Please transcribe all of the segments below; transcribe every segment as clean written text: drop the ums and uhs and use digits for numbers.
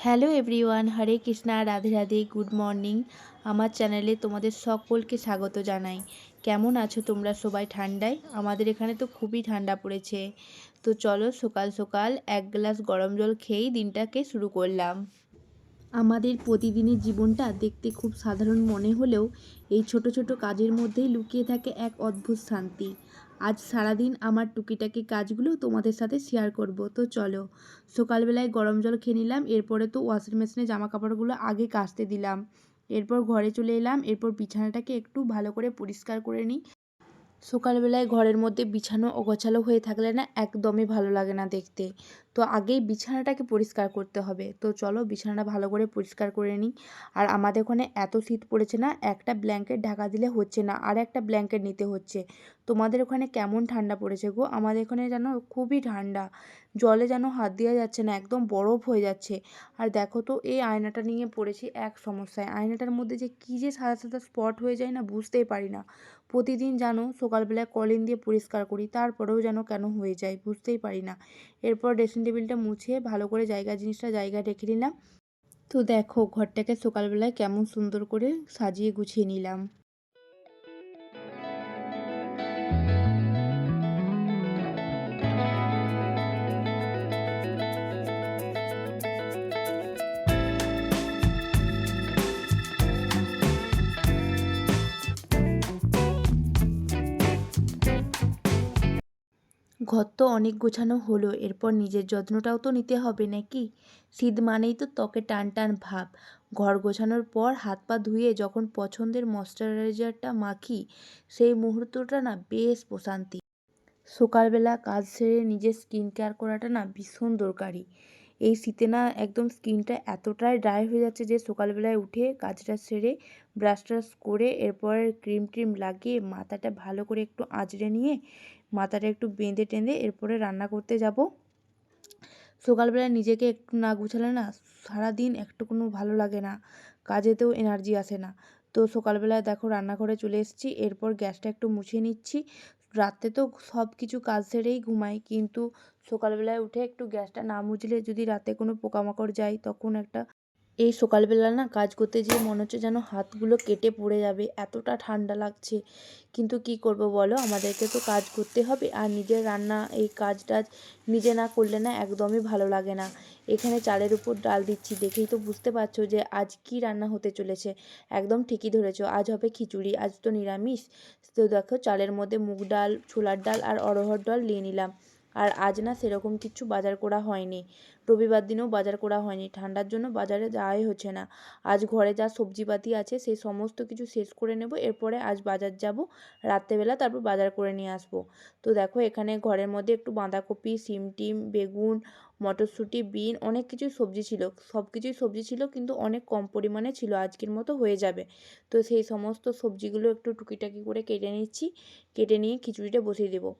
Hello everyone, হরে Krishna, Radhe Radhe, good morning. আমার চ্যানেলে তোমাদের সকলকে স্বাগত জানাই। কেমন আছো তোমরা সবাই ঠান্ডায়? আমাদের এখানে তো খুবই ঠান্ডা পড়েছে। তো চলো সকাল সকাল এক গ্লাস গরম জল খেয়েই দিনটাকে শুরু করলাম। আমাদের প্রতিদিনের জীবনটা দেখতে খুব সাধারণ মনে হলেও এই ছোট ছোট কাজের মধ্যেই লুকিয়ে থাকে এক অদ্ভুত শান্তি। আজ সারাদিন আমার টুকিটাকি কাজগুলো তোমাদের সাথে শেয়ার করব। তো চলো, সকালবেলায় গরম জল খেয়ে নিলাম, এরপরে তো ওয়াশিং মেশিনে জামা কাপড়গুলো আগে কাচতে দিলাম। এরপর ঘরে চলে এলাম, এরপর বিছানাটাকে একটু ভালো করে পরিষ্কার করে নিই। সকালবেলায় ঘরের মধ্যে বিছানো অগোছালো হয়ে থাকলে না একদমই ভালো লাগে না দেখতে। তো আগেই বিছানাটাকে পরিষ্কার করতে হবে। তো চলো বিছানাটা ভালো করে পরিষ্কার করে নিই। আর আমাদের ওখানে এত শীত পড়েছে না, একটা ব্ল্যাঙ্কেট ঢাকা দিলে হচ্ছে না, আর একটা ব্ল্যাঙ্কেট নিতে হচ্ছে। তোমাদের ওখানে কেমন ঠান্ডা পড়েছে গো? আমাদের এখানে যেন খুবই ঠান্ডা, জলে যেন হাত দেওয়া যাচ্ছে না, একদম বরফ হয়ে যাচ্ছে। আর দেখো তো, এই আয়নাটা নিয়ে পড়েছি এক সমস্যায়। আয়নাটার মধ্যে যে কী যে সাদা সাদা স্পট হয়ে যায় না, বুঝতেই পারি না। প্রতিদিন জানো সকালবেলায় কলিন দিয়ে পরিষ্কার করি, তারপরেও যেন কেন হয়ে যায় বুঝতেই পারি না। এরপর ড্রেসিং টেবিলটা মুছে ভালো করে জিনিসটা জায়গায় রেখে নিলাম। তো দেখো ঘরটাকে সকালবেলায় কেমন সুন্দর করে সাজিয়ে গুছিয়ে নিলাম। ঘর তো অনেক গোছানো হলো, এরপর নিজের যত্নটাও তো নিতে হবে নাকি? শীত মানেই তো ত্বকে টান টান ভাব। ঘর গোছানোর পর হাত পা ধুয়ে যখন পছন্দের ময়শ্চারাইজারটা মাখি, সেই মুহূর্তটা না বেশ প্রশান্তি। সকালবেলা কাজ সেরে নিজের স্কিন কেয়ার করাটা না ভীষণ দরকারি। এই শীতে না একদম স্কিনটা এতটাই ড্রাই হয়ে যাচ্ছে যে সকালবেলায় উঠে কাজটা সেরে ব্রাশ ট্রাশ করে এরপর ক্রিম ট্রিম লাগিয়ে মাথাটা ভালো করে একটু আঁচড়ে নিয়ে মাথাটা একটু বেঁধে টেঁধে এরপরে রান্না করতে যাব। সকালবেলা নিজেকে একটু না গুছালে না সারাদিন একটুকুনো ভালো লাগে না, কাজেতেও এনার্জি আসে না। তো সকালবেলায় দেখো রান্নাঘরে চলে এসেছি, এরপর গ্যাসটা একটু মুছে নিচ্ছি। রাতে তো সব কিছু কাজ সেরেই ঘুমাই, কিন্তু সকালবেলায় উঠে একটু গ্যাসটা না মুছলে যদি রাতে কোনো পোকামাকড় যায় তখন একটা, এই সকালবেলা না কাজ করতে যেয়ে মনে হচ্ছে যেন হাতগুলো কেটে পড়ে যাবে, এতটা ঠান্ডা লাগছে। কিন্তু কি করব বলো, আমাদেরকে তো কাজ করতে হবে। আর নিজের রান্না এই কাজ টাজ নিজে না করলে না একদমই ভালো লাগে না। এখানে চালের উপর ডাল দিচ্ছি, দেখেই তো বুঝতে পারছো যে আজ কি রান্না হতে চলেছে। একদম ঠিকই ধরেছো, আজ হবে খিচুড়ি, আজ তো নিরামিষ। তো দেখো চালের মধ্যে মুগ ডাল, ছোলার ডাল আর অড়হর ডাল নিয়ে নিলাম। আর আজ না সেরকম কিছু বাজার করা হয়নি, রবিবার দিনেও বাজার করা হয়নি, ঠান্ডার জন্য বাজারে যাওয়াই হচ্ছে না। আজ ঘরে যা সবজিপাতি আছে সেই সমস্ত কিছু শেষ করে নেব, এরপরে আজ বাজার যাব রাত্রেবেলা, তারপর বাজার করে নিয়ে আসব। তো দেখো এখানে ঘরের মধ্যে একটু বাঁধাকপি, সিম টিম, বেগুন, মটরশুঁটি, বিন, অনেক কিছুই সবজি ছিল। সব কিছুই সবজি ছিল কিন্তু অনেক কম পরিমাণে ছিল, আজকের মতো হয়ে যাবে। তো সেই সমস্ত সবজিগুলো একটু টুকিটাকি করে কেটে নিচ্ছি, কেটে নিয়ে খিচুড়িটা বসিয়ে দেবো।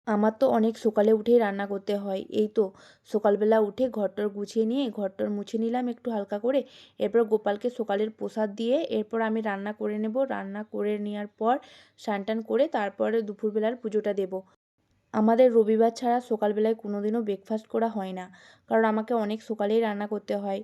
আমার তো অনেক সকালে উঠেই রান্না করতে হয়। এই তো সকালবেলা উঠে ঘরটর গুছিয়ে নিয়ে ঘরটর মুছে নিলাম একটু হালকা করে। এরপর গোপালকে সকালের প্রসাদ দিয়ে এরপর আমি রান্না করে নেব। রান্না করে নেওয়ার পর স্নান টান করে তারপরে দুপুরবেলার পুজোটা দেব। আমাদের রবিবার ছাড়া সকালবেলায় কোনো দিনও ব্রেকফাস্ট করা হয় না, কারণ আমাকে অনেক সকালেই রান্না করতে হয়।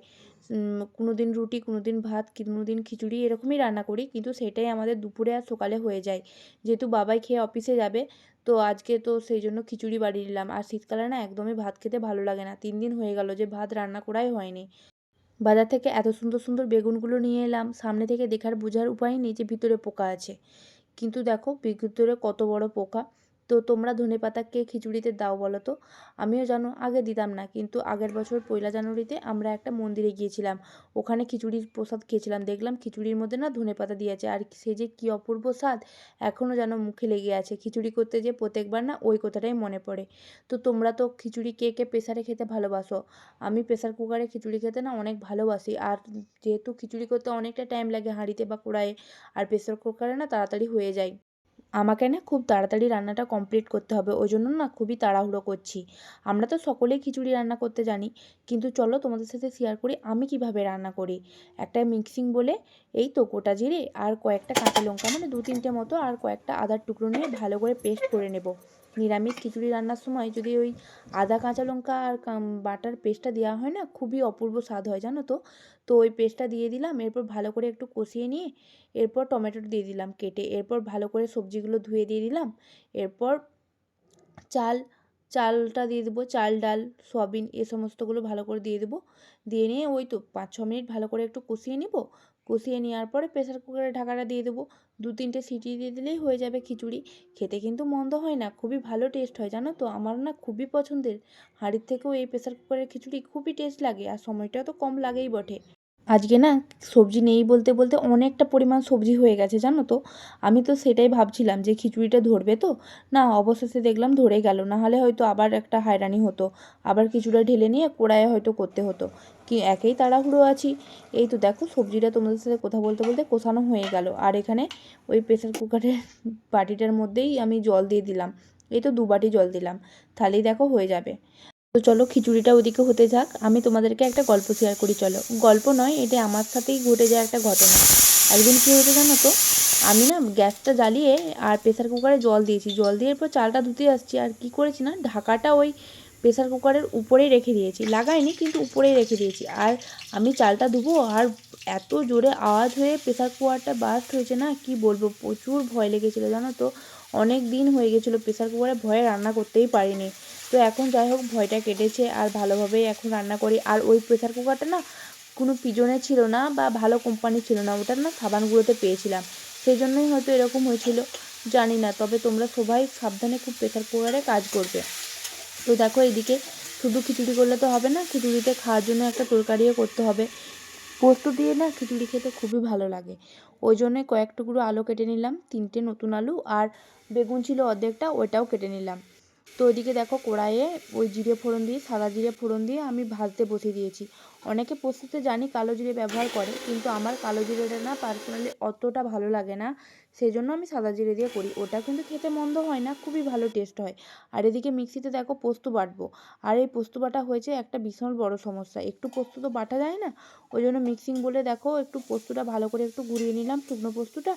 কোনো দিন রুটি, কোনো দিন ভাত, কোনো দিন খিচুড়ি, এরকমই রান্না করি, কিন্তু সেটাই আমাদের দুপুরে আর সকালে হয়ে যায়। যেহেতু বাবাই খেয়ে অফিসে যাবে, তো আজকে তো সেই জন্য খিচুড়ি বানিয়ে নিলাম। আর শীতকালে না একদমই ভাত খেতে ভালো লাগে না, 3 দিন হয়ে গেল যে ভাত রান্না করাই হয়নি। বাজার থেকে এত সুন্দর সুন্দর বেগুনগুলো নিয়ে এলাম, সামনে থেকে দেখার বোঝার উপায় নেই যে ভিতরে পোকা আছে, কিন্তু দেখো ভিতরে কত বড় পোকা। তো তোমরা ধনেপাতা কে খিচুড়িতে দাও বলো তো? আমিও জানো আগে দিতাম না, কিন্তু আগের বছর 1 জানুয়ারিতে আমরা একটা মন্দিরে গিয়েছিলাম, ওখানে খিচুড়ির প্রসাদ খেয়েছিলাম, দেখলাম খিচুড়ির মধ্যে না ধনেপাতা দিয়েছে, আর সে যে কী অপূর্ব স্বাদ, এখনও যেন মুখে লেগে আছে। খিচুড়ি করতে যে প্রত্যেকবার না ওই কথাটাই মনে পড়ে। তো তোমরা তো খিচুড়ি কে কে প্রেসারে খেতে ভালোবাসো? আমি প্রেসার কুকারে খিচুড়ি খেতে না অনেক ভালোবাসি। আর যেহেতু খিচুড়ি করতে অনেকটা টাইম লাগে হাঁড়িতে বা কড়াইয়ে, আর প্রেসার কুকারে না তাড়াতাড়ি হয়ে যায়। আমাকে না খুব তাড়াতাড়ি রান্নাটা কমপ্লিট করতে হবে, ওই জন্য না খুবই তাড়াহুড়ো করছি। আমরা তো সকলেই খিচুড়ি রান্না করতে জানি, কিন্তু চলো তোমাদের সাথে শেয়ার করি আমি কিভাবে রান্না করি। একটা মিক্সিং বলে, এই তো গোটা জিরে আর কয়েকটা কাঁচা লঙ্কা, মানে 2-3টে মতো, আর কয়েকটা আদার টুকরো নিয়ে ভালো করে পেস্ট করে নেব। নিরামিষ খিচুড়ি রান্নার সময় যদি ওই আদা কাঁচা লঙ্কা আর বাটার পেস্টটা দেওয়া হয় না, খুবই অপূর্ব স্বাদ হয় জানো তো। তো ওই পেস্টটা দিয়ে দিলাম, এরপর ভালো করে একটু কষিয়ে নিয়ে এরপর টমেটোটা দিয়ে দিলাম কেটে, এরপর ভালো করে সবজিগুলো ধুয়ে দিয়ে দিলাম, এরপর চাল চালটা দিয়ে দেবো, চাল ডাল সয়াবিন এ সমস্তগুলো ভালো করে দিয়ে দেবো, দিয়ে নিয়ে ওই তো 5-6 মিনিট ভালো করে একটু কষিয়ে নিব। কষিয়ে নেওয়ার পরে প্রেসার কুকারের ঢাকাটা দিয়ে দেবো, 2-3টে সিটি দিয়ে দিলেই হয়ে যাবে খিচুড়ি। খেতে কিন্তু মন্দ হয় না, খুবই ভালো টেস্ট হয় জানো তো, আমার না খুবই পছন্দের। হাঁড়ির থেকেও এই প্রেসার কুকারের খিচুড়ি খুবই টেস্ট লাগে, আর সময়টাও তো কম লাগেই বটে। আজকে না সবজি নেই বলতে বলতে অনেকটা পরিমাণ সবজি হয়ে গেছে জানো তো। আমি তো সেটাই ভাবছিলাম যে খিচুড়িটা ধরবে তো, না অবশেষে দেখলাম ধরে গেল, না হলে হয়তো আবার একটা হয়রানি হতো, আবার কিছুটা ঢেলে নিয়ে কড়াইয়ে হয়তো করতে হতো। কি একেই তাড়াহুড়ো আছি। এই তো দেখো সবজিটা তোমাদের সাথে কথা বলতে বলতে কষানো হয়ে গেল, আর এখানে ওই প্রেসার কুকারের বাটিটার মধ্যেই আমি জল দিয়ে দিলাম, এই তো 2 বাটি জল দিলাম, তাহলেই দেখো হয়ে যাবে। তো চলো খিচুড়িটা ওদিকে হতে যাক, আমি তোমাদেরকে একটা গল্প শেয়ার করি চলো। গল্প নয়, এটা আমার সাথেই ঘটে যায় একটা ঘটনা। একদিন কী হয়েছে জানো তো, আমি না গ্যাসটা জ্বালিয়ে আর প্রেসার কুকারে জল দিয়েছি, জল দিয়ে এরপর চালটা ধুতে আসছি, আর কি করেছি না ঢাকাটা ওই প্রেসার কুকারের উপরেই রেখে দিয়েছি, লাগাইনি কিন্তু উপরেই রেখে দিয়েছি। আর আমি চালটা ধুবো আর এত জোরে আওয়াজ হয়ে প্রেসার কুকারটা বাস্ট হয়েছে না, কি বলবো, প্রচুর ভয় লেগেছিলো জানো তো। অনেক দিন হয়ে গেছিলো প্রেসার কুকারে ভয়ে রান্না করতেই পারিনি। তো এখন যাই হোক ভয়টা কেটেছে, আর ভালোভাবেই এখন রান্না করি। আর ওই প্রেসার কুকারটা না কোনো পিজনের ছিল না বা ভালো কোম্পানির ছিল না, ওটা না সাবানগুলোতে পেয়েছিলাম, সেই জন্যই হয়তো এরকম হয়েছিল, জানি না। তবে তোমরা সবাই সাবধানে খুব প্রেসার কুকারে কাজ করবে। তো দেখো এদিকে শুধু খিচুড়ি করলে তো হবে না, খিচুড়িতে খাওয়ার জন্য একটা তরকারিও করতে হবে। পোস্ত দিয়ে না খিচুড়ি খেতে খুবই ভালো লাগে, ওই জন্যে কয়েক টুকরো আলু কেটে নিলাম, 3টে নতুন আলু, আর বেগুন ছিল অর্ধেকটা, ওইটাও কেটে নিলাম। তো ওইদিকে দেখো কড়াইয়ে ওই জিরে ফোড়ন দিয়ে, সাদা জিরে ফোড়ন দিয়ে আমি ভাজতে বসিয়ে দিয়েছি। অনেকে পোস্ততে জানি কালো জিরে ব্যবহার করে, কিন্তু আমার কালো জিরেটা না পার্সোনালি অতটা ভালো লাগে না, সেই জন্য আমি সাদা জিরে দিয়ে করি, ওটা কিন্তু খেতে মন্দ হয় না, খুবই ভালো টেস্ট হয়। আর এদিকে মিক্সিতে দেখো পোস্ত বাটবো, আর এই পোস্ত বাটা হয়েছে একটা ভীষণ বড় সমস্যা, একটু পোস্ত তো বাটা যায় না, ওই জন্য মিক্সিং বলে দেখো একটু পোস্তটা ভালো করে একটু ঘুরিয়ে নিলাম, শুকনো পোস্তটা।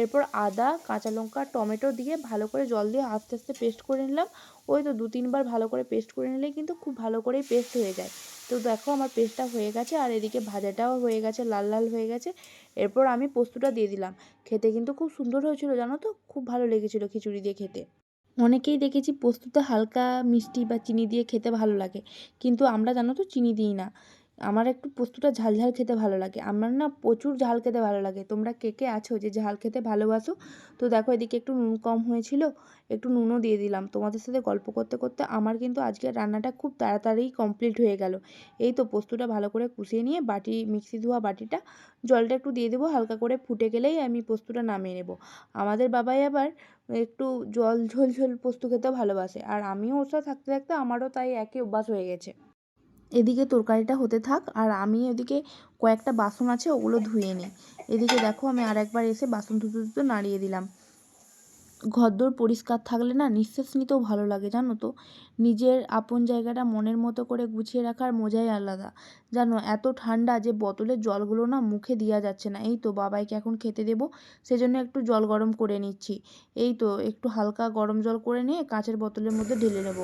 এরপর আদা কাঁচা লঙ্কা টমেটো দিয়ে ভালো করে জল দিয়ে আস্তে আস্তে পেস্ট করে নিলাম। ওই তো 2-3 বার ভালো করে পেস্ট করে নিলেই কিন্তু খুব ভালো করেই পেস্ট হয়ে যায়। তো দেখো আমার পেস্টটা হয়ে গেছে, আর এদিকে ভাজাটাও হয়ে গেছে, লাল লাল হয়ে গেছে। এরপর আমি পোস্তটা দিয়ে দিলাম, খেতে কিন্তু খুব সুন্দর হয়েছিল জানো তো, খুব ভালো লেগেছিলো খিচুড়ি দিয়ে খেতে। অনেকেই দেখেছি পোস্ততে হালকা মিষ্টি বা চিনি দিয়ে খেতে ভালো লাগে, কিন্তু আমরা জানো তো চিনি দিই না। আমার একটু পোস্তটা ঝাল ঝাল খেতে ভালো লাগে, আমার না প্রচুর ঝাল খেতে ভালো লাগে। তোমরা কে কে আছো যে ঝাল খেতে ভালোবাসো? তো দেখো এদিকে একটু নুন কম হয়েছিল, একটু নুনও দিয়ে দিলাম। তোমাদের সাথে গল্প করতে করতে আমার কিন্তু আজকের রান্নাটা খুব তাড়াতাড়ি কমপ্লিট হয়ে গেল। এই তো পোস্তটা ভালো করে কষিয়ে নিয়ে বাটি, মিক্সি ধোয়া বাটিটা, জলটা একটু দিয়ে দেবো, হালকা করে ফুটে গেলেই আমি পোস্তটা নামিয়ে নেব। আমাদের বাবাই আবার একটু জল ঝোল ঝোল পোস্ত খেতে ভালোবাসে, আর আমিও ওর সাথে থাকতে থাকতে আমারও তাই একই অভ্যাস হয়ে গেছে। এদিকে তরকারিটা হতে থাক, আর আমি এদিকে কয়েকটা বাসন আছে ওগুলো ধুয়ে নিই। এদিকে দেখো আমি আরেকবার এসে বাসন ধুতে ধুতে নাড়িয়ে দিলাম। ঘরদোর পরিষ্কার থাকলে না নিঃশ্বাস নিতেও ভালো লাগে জানো তো। নিজের আপন জায়গাটা মনের মতো করে গুছিয়ে রাখার মজাই আলাদা। জানো এত ঠান্ডা যে বোতলের জলগুলো না মুখে দেওয়া যাচ্ছে না। এই তো বাবাইকে এখন খেতে দেবো, সেজন্য একটু জল গরম করে নিচ্ছি। এই তো একটু হালকা গরম জল করে নিয়ে কাঁচের বোতলের মধ্যে ঢেলে নেব।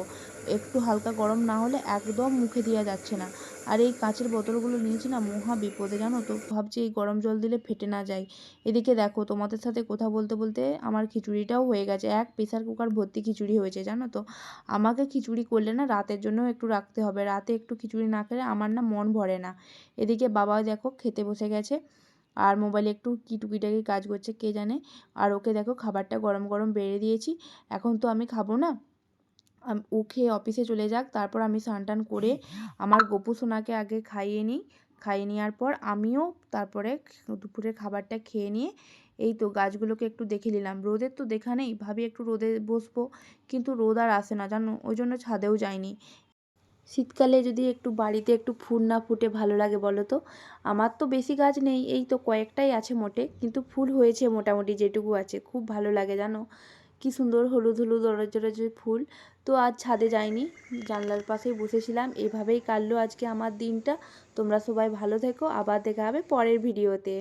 একটু হালকা গরম না হলে একদম মুখে দেওয়া যাচ্ছে না। আর এই কাঁচের বোতলগুলো নিয়েছি না মহা বিপদে জানো তো, ভাবছি এই গরম জল দিলে ফেটে না যায়। এদিকে দেখো তোমাদের সাথে কথা বলতে বলতে আমার খিচুড়িটাও হয়ে গেছে, এক প্রেসার কুকার ভর্তি খিচুড়ি হয়েছে জানো তো। আমাকে খিচুড়ি করলে না রাতের জন্যও একটু রাখতে হবে, রাতে একটু খিচুড়ি না খেলে আমার না মন ভরে না। এদিকে বাবা দেখো খেতে বসে গেছে, আর মোবাইলে একটু কি টুকিটাকি কাজ করছে কে জানে। আর ওকে দেখো খাবারটা গরম গরম বেড়ে দিয়েছি, এখন তো আমি খাবো না, ও খেয়ে অফিসে চলে যাক, তারপর আমি স্নান টান করে আমার গপু সোনাকে আগে খাইয়ে নিই। খাইয়ে নেওয়ার পর আমিও তারপরে দুপুরের খাবারটা খেয়ে নিয়ে এই তো গাছগুলোকে একটু দেখে নিলাম। রোদের তো দেখা নেই, ভাবি একটু রোদে বসবো, কিন্তু রোদ আর আসে না জানো, ওই জন্য ছাদেও যাইনি। শীতকালে যদি একটু বাড়িতে একটু ফুল না ফুটে ভালো লাগে বলো তো। আমার তো বেশি গাছ নেই, এই তো কয়েকটাই আছে মোটে, কিন্তু ফুল হয়েছে মোটামুটি যেটুকু আছে, খুব ভালো লাগে জানো। কি সুন্দর হলুদ হলুদ অরেঞ্জ ফুল। তো আজ ছাদে যাইনি, জানলার পাশেই বসেছিলাম, এভাবেই কাটলো আজকে আমার দিনটা। তোমরা সবাই ভালো থেকো, আবার দেখা হবে পরের ভিডিওতে।